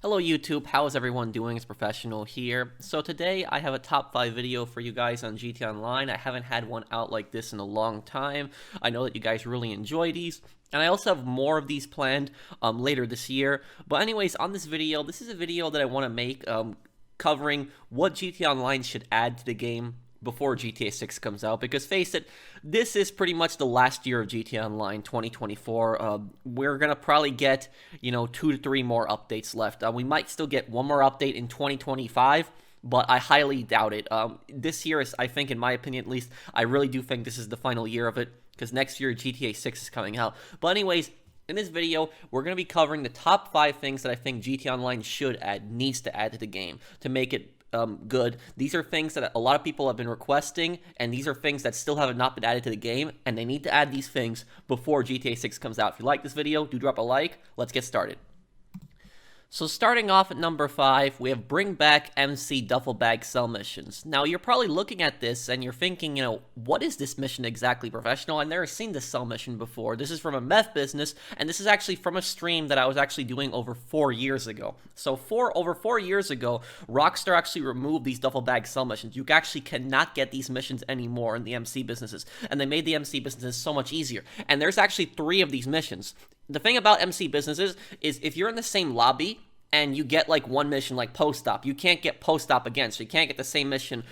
Hello YouTube, how is everyone doing? It's Professional here. So today I have a top 5 video for you guys on GTA Online. I haven't had one out like this in a long time. I know that you guys really enjoy these. And I also have more of these planned later this year. But anyways, on this video, this is a video that I want to make covering what GTA Online should add to the game before GTA 6 comes out, because face it, this is pretty much the last year of GTA Online 2024. We're gonna probably get, 2 to 3 more updates left. We might still get one more update in 2025, but I highly doubt it. This year is, I think, in my opinion at least, I really do think this is the final year of it, because next year GTA 6 is coming out. But anyways, in this video, we're going to be covering the top 5 things that I think GTA Online should add, needs to add to the game to make it good. These are things that a lot of people have been requesting, and these are things that still have not been added to the game, and they need to add these things before GTA 6 comes out. If you like this video, do drop a like. Let's get started. So starting off at number 5, we have bring back MC duffel bag sell missions. Now you're probably looking at this and you're thinking, what is this mission exactly, Professional? I've never seen this sell mission before. This is from a meth business, and this is actually from a stream that I was actually doing over 4 years ago. So over 4 years ago, Rockstar actually removed these duffel bag sell missions. You actually cannot get these missions anymore in the MC businesses, and they made the MC businesses so much easier. And there's actually 3 of these missions. The thing about MC businesses is if you're in the same lobby and you get like one mission like post-op, you can't get post-op again, so you can't get the same mission,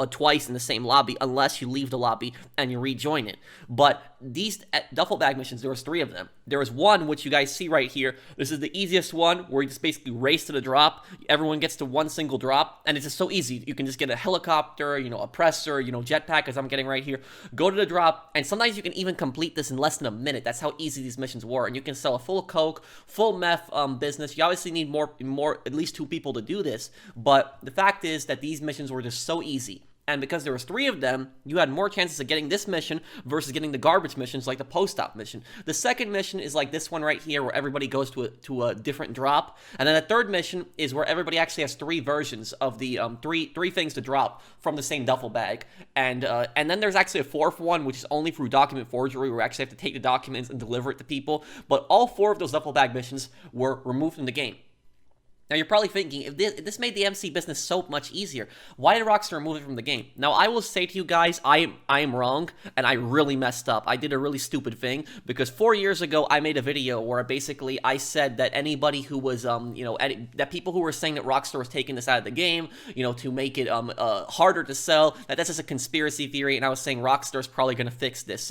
twice in the same lobby unless you leave the lobby and you rejoin it. But these duffel bag missions, there was 3 of them. There was one, which you guys see right here. This is the easiest one, where you just basically race to the drop. Everyone gets to one single drop, and it's just so easy. You can just get a helicopter, a presser, jetpack, as I'm getting right here. Go to the drop, and sometimes you can even complete this in less than a minute. That's how easy these missions were. And you can sell a full coke, full meth business. You obviously need more, at least 2 people to do this. But the fact is that these missions were just so easy. And because there was 3 of them, you had more chances of getting this mission versus getting the garbage missions like the post-op mission. The second mission is like this one right here, where everybody goes to a different drop. And then the third mission is where everybody actually has 3 versions of the three things to drop from the same duffel bag. And then there's actually a 4th one, which is only through document forgery, where we actually have to take the documents and deliver it to people. But all 4 of those duffel bag missions were removed from the game. Now, you're probably thinking, if this made the MC business so much easier, why did Rockstar remove it from the game? Now, I will say to you guys, I am wrong, and I really messed up. I did a really stupid thing, because 4 years ago, I made a video where basically I said that anybody who was, that people who were saying that Rockstar was taking this out of the game, to make it harder to sell, that's just a conspiracy theory, and I was saying Rockstar's probably going to fix this,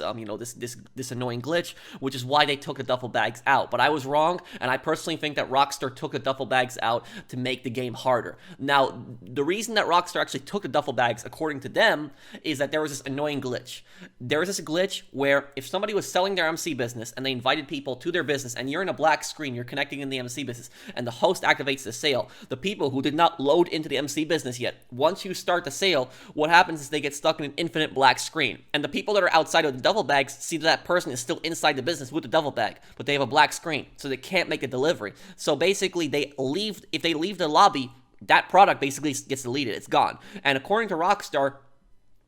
this annoying glitch, which is why they took the duffel bags out. But I was wrong, and I personally think that Rockstar took the duffel bags out to make the game harder. Now, the reason that Rockstar actually took the duffel bags, according to them, is that there was this annoying glitch. There was this glitch where if somebody was selling their MC business and they invited people to their business, and you're in a black screen, you're connecting in the MC business, and the host activates the sale, the people who did not load into the MC business yet, once you start the sale, what happens is they get stuck in an infinite black screen. And the people that are outside of the duffel bags see that person is still inside the business with the duffel bag, but they have a black screen, so they can't make a delivery. So basically, if they leave the lobby, that product basically gets deleted. It's gone. And according to Rockstar,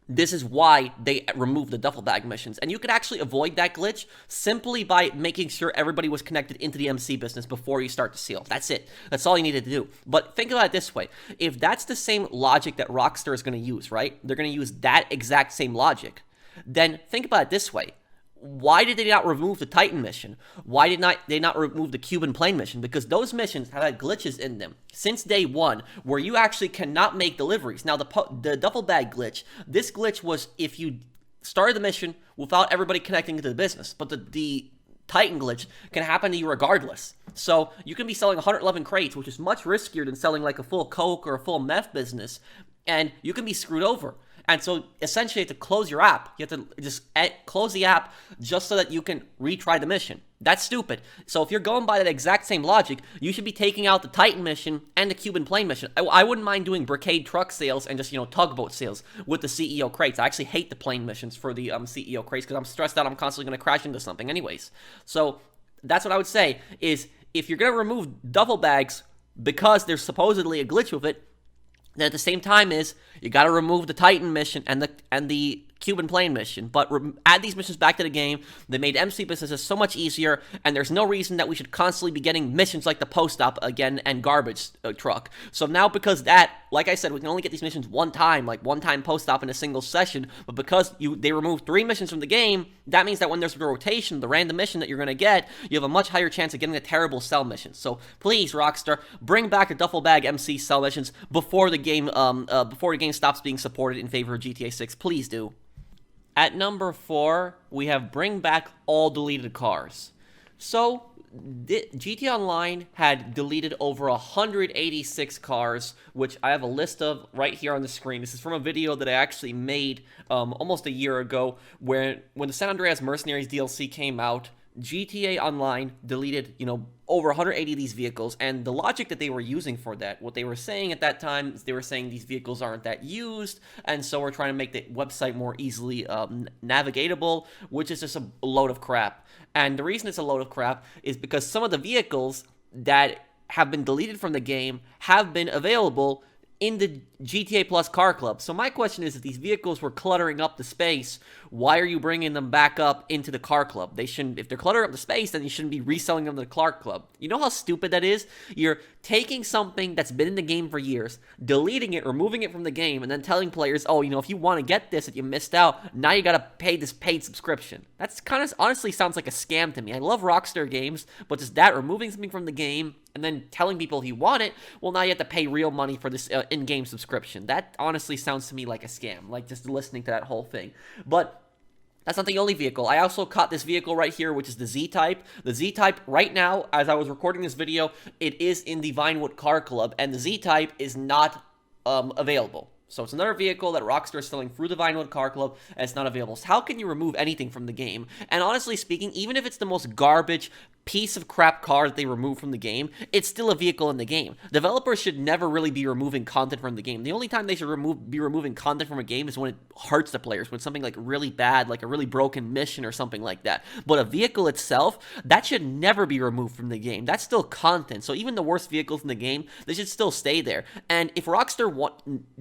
this is why they removed the duffel bag missions. And you could actually avoid that glitch simply by making sure everybody was connected into the MC business before you start the sale. That's it. That's all you needed to do. But think about it this way. If that's the same logic that Rockstar is going to use, right? They're going to use that exact same logic. Then think about it this way. Why did they not remove the Titan mission? Why did they not remove the Cuban plane mission? Because those missions have had glitches in them since day one, where you actually cannot make deliveries. Now, the duffel bag glitch, this glitch was if you started the mission without everybody connecting into the business. But the Titan glitch can happen to you regardless. So you can be selling 111 crates, which is much riskier than selling like a full coke or a full meth business, and you can be screwed over. And so, essentially, you have to close your app. You have to just close the app just so that you can retry the mission. That's stupid. So if you're going by that exact same logic, you should be taking out the Titan mission and the Cuban plane mission. I wouldn't mind doing Brigade truck sales and just, tugboat sales with the CEO crates. I actually hate the plane missions for the CEO crates because I'm stressed out. I'm constantly going to crash into something anyways. So that's what I would say is if you're going to remove duffel bags because there's supposedly a glitch with it, then at the same time you got to remove the Titan mission and the Cuban plane mission, but add these missions back to the game. They made MC businesses so much easier, and there's no reason that we should constantly be getting missions like the post op again and garbage truck. So now, because that, like I said, we can only get these missions one time, like one time post op in a single session, but because they removed 3 missions from the game, that means that when there's a rotation, the random mission that you're going to get, you have a much higher chance of getting a terrible cell mission. So please, Rockstar, bring back the duffel bag MC cell missions before the game stops being supported in favor of GTA 6. Please do. At number 4, we have bring back all deleted cars. So, GTA Online had deleted over 186 cars, which I have a list of right here on the screen. This is from a video that I actually made almost a year ago, when the San Andreas Mercenaries DLC came out. GTA Online deleted, over 180 of these vehicles, and the logic that they were using for that, what they were saying at that time, is they were saying these vehicles aren't that used, and so we're trying to make the website more easily navigatable, which is just a load of crap. And the reason it's a load of crap is because some of the vehicles that have been deleted from the game have been available in the GTA Plus Car Club. So my question is, if these vehicles were cluttering up the space, why are you bringing them back up into the Car Club? They shouldn't. If they're cluttering up the space, then you shouldn't be reselling them to the Car Club. You know how stupid that is? You're taking something that's been in the game for years, deleting it, removing it from the game, and then telling players, oh, if you want to get this that you missed out, now you gotta pay this paid subscription. That's kind of, honestly, sounds like a scam to me. I love Rockstar games, but just that, removing something from the game and then telling people if you want it, well, now you have to pay real money for this in-game subscription. That honestly sounds to me like a scam, like just listening to that whole thing. But that's not the only vehicle. I also caught this vehicle right here, which is the Z-Type. The Z-Type, right now, as I was recording this video, it is in the Vinewood Car Club, and the Z-Type is not available. So it's another vehicle that Rockstar is selling through the Vinewood Car Club, and it's not available. So how can you remove anything from the game? And honestly speaking, even if it's the most garbage piece of crap car that they remove from the game, it's still a vehicle in the game. Developers should never really be removing content from the game. The only time they should be removing content from a game is when it hurts the players, when it's something like really bad, like a really broken mission or something like that. But a vehicle itself, that should never be removed from the game. That's still content. So even the worst vehicles in the game, they should still stay there. And if Rockstar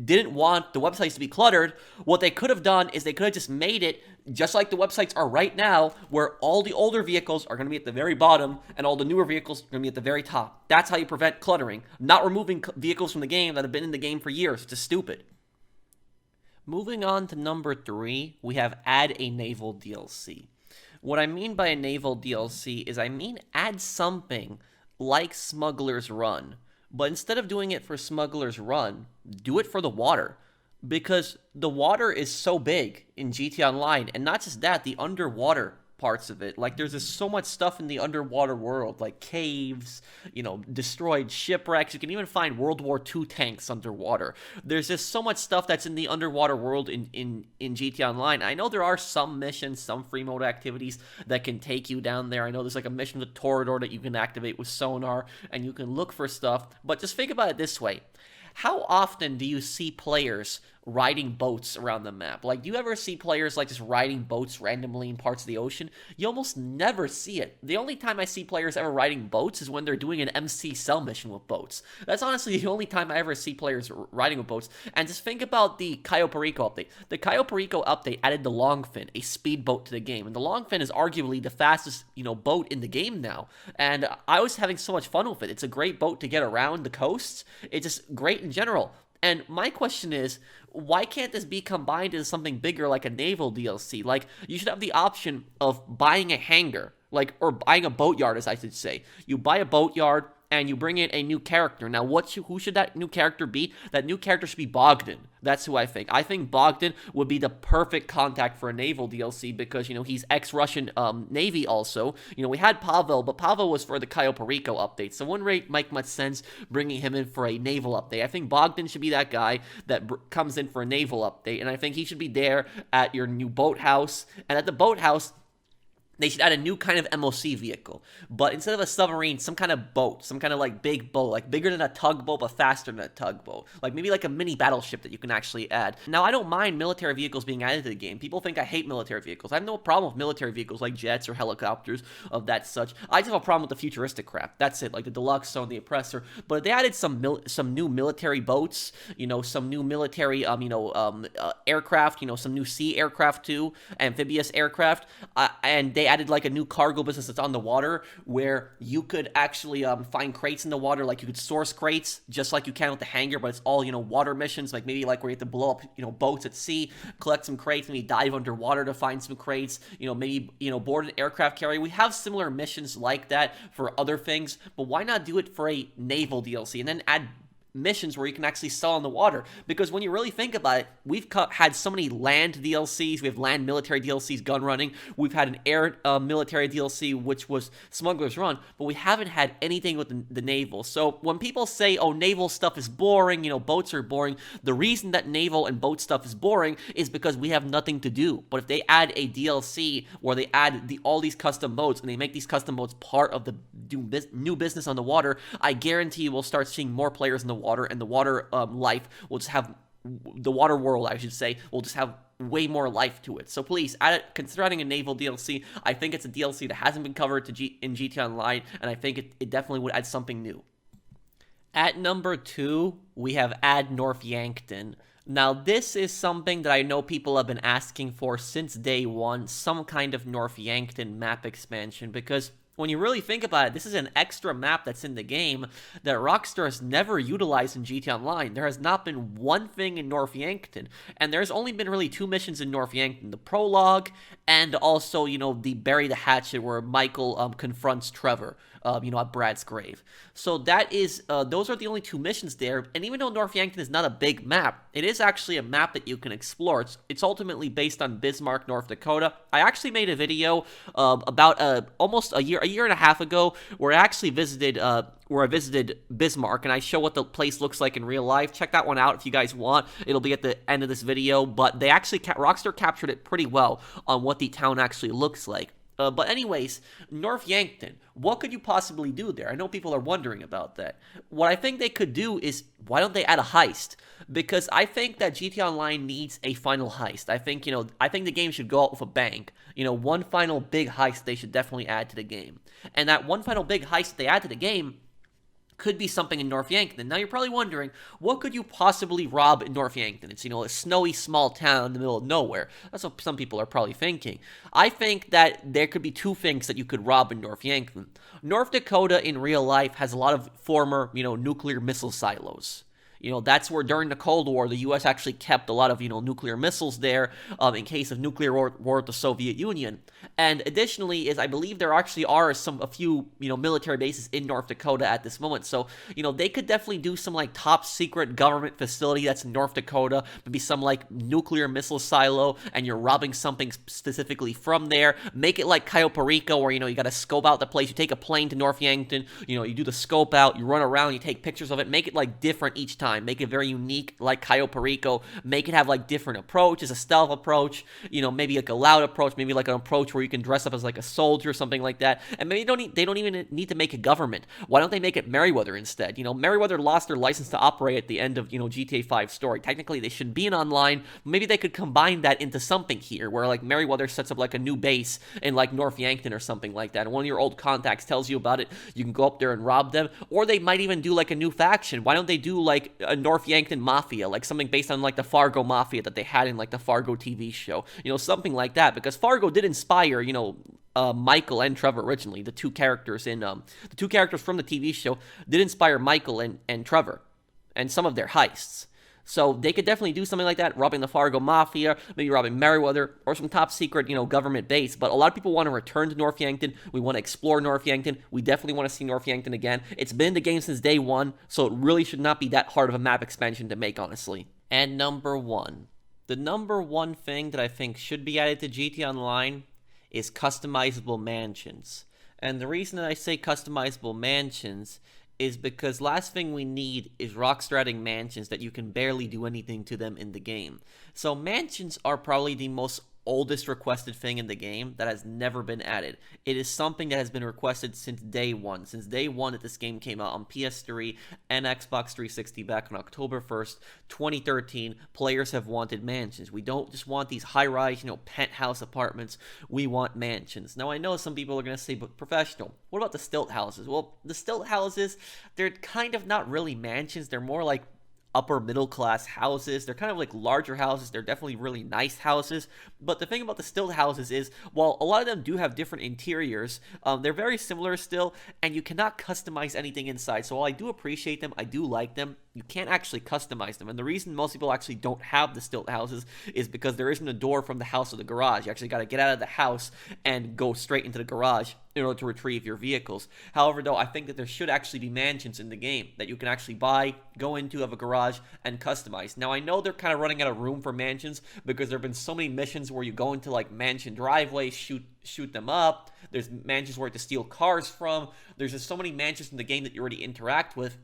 didn't want the websites to be cluttered, what they could have done is they could have just made it just like the websites are right now, where all the older vehicles are going to be at the very bottom and all the newer vehicles are going to be at the very top. That's how you prevent cluttering, not removing vehicles from the game that have been in the game for years. It's just stupid. Moving on to number 3, we have add a Naval DLC. What I mean by a Naval DLC is add something like Smuggler's Run, but instead of doing it for Smuggler's Run, do it for the water. Because the water is so big in GTA Online, and not just that, the underwater parts of it. Like, there's just so much stuff in the underwater world, like caves, destroyed shipwrecks. You can even find World War II tanks underwater. There's just so much stuff that's in the underwater world in GTA Online. I know there are some missions, some free mode activities that can take you down there. I know there's like a mission with Torador that you can activate with sonar, and you can look for stuff. But just think about it this way. How often do you see players riding boats around the map? Like, do you ever see players just riding boats randomly in parts of the ocean? You almost never see it. The only time I see players ever riding boats is when they're doing an MC cell mission with boats. That's honestly the only time I ever see players riding with boats. And just think about the Cayo Perico update. The Cayo Perico update added the Longfin, a speedboat, to the game. And the Longfin is arguably the fastest, boat in the game now. And I was having so much fun with it. It's a great boat to get around the coasts. It's just great in general. And my question is, why can't this be combined into something bigger like a Naval DLC? Like, you should have the option of buying a hangar, or buying a boatyard, as I should say. You buy a boatyard, and you bring in a new character. Now, who should that new character be? That new character should be Bogdan. That's who I think. I think Bogdan would be the perfect contact for a Naval DLC because, he's ex-Russian Navy also. We had Pavel, but Pavel was for the Cayo Perico update, so it wouldn't make much sense bringing him in for a Naval update. I think Bogdan should be that guy that comes in for a Naval update, and I think he should be there at your new boathouse, and at the boathouse, they should add a new kind of MOC vehicle. But instead of a submarine, some kind of boat, some kind of like big boat, like bigger than a tugboat, but faster than a tugboat. Like maybe like a mini battleship that you can actually add. Now, I don't mind military vehicles being added to the game. People think I hate military vehicles. I have no problem with military vehicles like jets or helicopters of that such. I just have a problem with the futuristic crap. That's it, like the Deluxe Zone, the Oppressor. But if they added some new military boats, some new military, aircraft, some new sea aircraft too, amphibious aircraft, and they added like a new cargo business that's on the water where you could actually find crates in the water, like you could source crates just like you can with the hangar, but it's all water missions, like maybe like where you have to blow up boats at sea, collect some crates, maybe dive underwater to find some crates, maybe board an aircraft carrier. We have similar missions like that for other things, but why not do it for a naval DLC and then add missions where you can actually sell on the water? Because when you really think about it, we've had so many land DLCs. We have land military DLCs, gun running. We've had an air military DLC, which was Smuggler's Run, but we haven't had anything with the naval. So when people say, oh, naval stuff is boring, boats are boring, the reason that naval and boat stuff is boring is because we have nothing to do. But if they add a DLC where they add all these custom boats and they make these custom boats part of the new business on the water, I guarantee we'll start seeing more players in the water, and the water life will just have, the water world, I should say, will just have way more life to it. So please, consider adding a naval DLC. I think it's a DLC that hasn't been covered in GTA Online, and I think it definitely would add something new. At number 2, we have Add North Yankton. Now, this is something that I know people have been asking for since day one, some kind of North Yankton map expansion, because when you really think about it, this is an extra map that's in the game that Rockstar has never utilized in GTA Online. There has not been one thing in North Yankton, and there's only been really 2 missions in North Yankton, the prologue, and also, the Bury the Hatchet where Michael confronts Trevor, at Brad's grave. So that is, those are the only 2 missions there, and even though North Yankton is not a big map, it is actually a map that you can explore. It's ultimately based on Bismarck, North Dakota. I actually made a video about almost a year and a half ago where I actually visited Bismarck, and I show what the place looks like in real life. Check that one out if you guys want. It'll be at the end of this video, but they actually, Rockstar captured it pretty well on what the town actually looks like. But anyways, North Yankton, what could you possibly do there? I know people are wondering about that. What I think they could do is, why don't they add a heist? Because I think that GTA Online needs a final heist. I think the game should go out with a bang. One final big heist they should definitely add to the game. And that one final big heist they add to the game could be something in North Yankton. Now, you're probably wondering, what could you possibly rob in North Yankton? It's, a snowy small town in the middle of nowhere. That's what some people are probably thinking. I think that there could be 2 things that you could rob in North Yankton. North Dakota in real life has a lot of former, nuclear missile silos. That's where during the Cold War, the U.S. actually kept a lot of, nuclear missiles there in case of nuclear war with the Soviet Union. And additionally, I believe there actually are a few, military bases in North Dakota at this moment. So, they could definitely do some, like, top secret government facility that's in North Dakota, maybe some, like, nuclear missile silo, and you're robbing something specifically from there. Make it like Cayo Perico, where, you got to scope out the place. You take a plane to North Yankton, you do the scope out, you run around, you take pictures of it. Make it, like, different each time. Make it very unique, like Cayo Perico. Make it have like different approaches, a stealth approach, maybe like a loud approach, maybe like an approach where you can dress up as like a soldier or something like that. And maybe they don't even need to make a government. Why don't they make it Merryweather instead? Merryweather lost their license to operate at the end of GTA 5 story. Technically, they should be in online. Maybe they could combine that into something here, where like Merryweather sets up like a new base in like North Yankton or something like that. And one of your old contacts tells you about it. You can go up there and rob them. Or they might even do like a new faction. Why don't they do like a North Yankton Mafia, like something based on like the Fargo Mafia that they had in like the Fargo TV show, something like that, because Fargo did inspire, Michael and Trevor originally. The 2 characters from the TV show did inspire Michael and Trevor and some of their heists. So they could definitely do something like that, robbing the Fargo Mafia, maybe robbing Merryweather, or some top secret, government base. But a lot of people want to return to North Yankton. We want to explore North Yankton. We definitely want to see North Yankton again. It's been in the game since day one, so it really should not be that hard of a map expansion to make, honestly. And number 1. The number 1 thing that I think should be added to GTA Online is customizable mansions. And the reason that I say customizable mansions is because last thing we need is Rockstar adding mansions that you can barely do anything to them in the game. So mansions are probably the most oldest requested thing in the game that has never been added. It is something that has been requested since day one. Since day one that this game came out on PS3 and Xbox 360 back on October 1st, 2013, players have wanted mansions. We don't just want these high-rise, penthouse apartments. We want mansions. Now, I know some people are going to say, but Professional, what about the stilt houses? Well, the stilt houses, they're kind of not really mansions. They're more like upper middle class houses. They're kind of like larger houses. They're definitely really nice houses. But the thing about the stilt houses is, while a lot of them do have different interiors, they're very similar still, and you cannot customize anything inside. So while I do appreciate them, I do like them, you can't actually customize them. And the reason most people actually don't have the stilt houses is because there isn't a door from the house to the garage. You actually got to get out of the house and go straight into the garage in order to retrieve your vehicles. However, though, I think that there should actually be mansions in the game that you can actually buy, go into, have a garage, and customize. Now, I know they're kind of running out of room for mansions because there have been so many missions where you go into like mansion driveways, shoot them up. There's mansions where you have to steal cars from. There's just so many mansions in the game that you already interact with,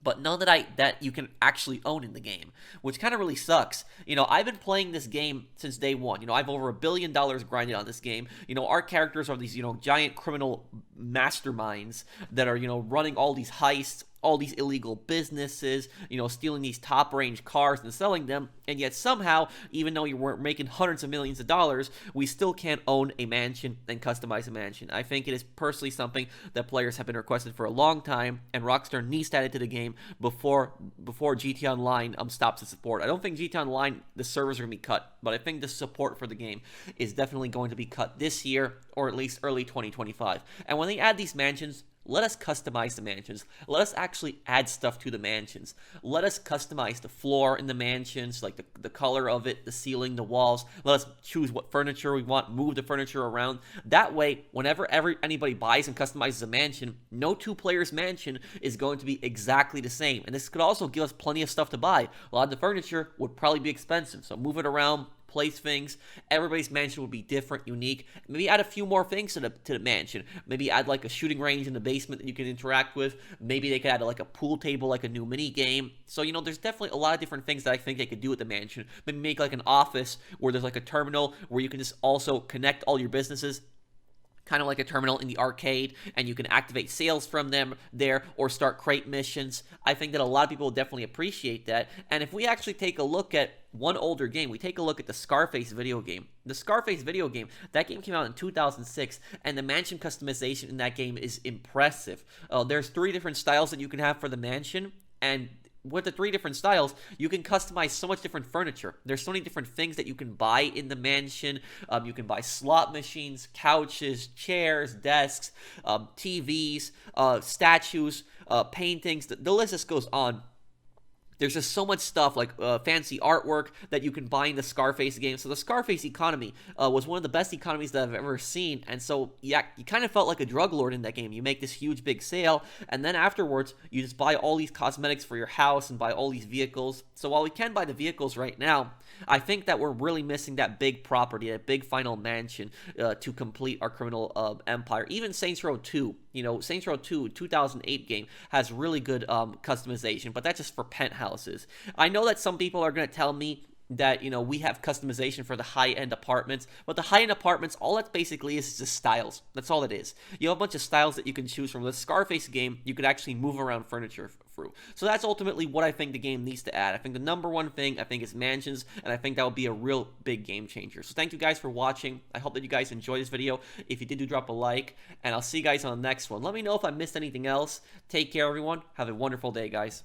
but none that you can actually own in the game, which kind of really sucks. I've been playing this game since day one. I've over $1 billion grinded on this game. Our characters are these, giant criminal masterminds that are, running all these heists, all these illegal businesses, stealing these top-range cars and selling them, and yet somehow, even though you weren't making hundreds of millions of dollars, we still can't own a mansion and customize a mansion. I think it is personally something that players have been requested for a long time, and Rockstar needs to add it to the game before GTA Online stops its support. I don't think GTA Online, the servers are going to be cut, but I think the support for the game is definitely going to be cut this year, or at least early 2025. And when they add these mansions, let us customize the mansions. Let us actually add stuff to the mansions. Let us customize the floor in the mansions, like the color of it, the ceiling, the walls. Let us choose what furniture we want, move the furniture around. That way, whenever anybody buys and customizes a mansion, no two players' mansion is going to be exactly the same. And this could also give us plenty of stuff to buy. A lot of the furniture would probably be expensive, so move it around, place things. Everybody's mansion will be different, unique. Maybe add a few more things to the mansion. Maybe add like a shooting range in the basement that you can interact with. Maybe they could add like a pool table, like a new mini game. So there's definitely a lot of different things that I think they could do with the mansion. Maybe make like an office where there's like a terminal where you can just also connect all your businesses, kind of like a terminal in the arcade, and you can activate sales from them there or start crate missions. I think that a lot of people will definitely appreciate that. And if we actually take a look at one older game, we take a look at the Scarface video game. The Scarface video game, that game came out in 2006, and the mansion customization in that game is impressive. There's 3 different styles that you can have for the mansion, and with the 3 different styles, you can customize so much different furniture. There's so many different things that you can buy in the mansion. You can buy slot machines, couches, chairs, desks, TVs, statues, paintings. The list just goes on. There's just so much stuff, like fancy artwork that you can buy in the Scarface game. So the Scarface economy was one of the best economies that I've ever seen. And so, yeah, you kind of felt like a drug lord in that game. You make this huge, big sale, and then afterwards, you just buy all these cosmetics for your house and buy all these vehicles. So while we can buy the vehicles right now, I think that we're really missing that big property, that big final mansion to complete our criminal empire. Even Saints Row 2, Saints Row 2, 2008 game, has really good customization, but that's just for penthouses. I know that some people are going to tell me that, we have customization for the high-end apartments, but the high-end apartments, all that basically is just styles. That's all it is. You have a bunch of styles that you can choose from. The Scarface game, you could actually move around furniture through. So that's ultimately what I think the game needs to add. I think the number one thing, is mansions, and I think that will be a real big game changer. So thank you guys for watching. I hope that you guys enjoyed this video. If you did, do drop a like, and I'll see you guys on the next one. Let me know if I missed anything else. Take care, everyone. Have a wonderful day, guys.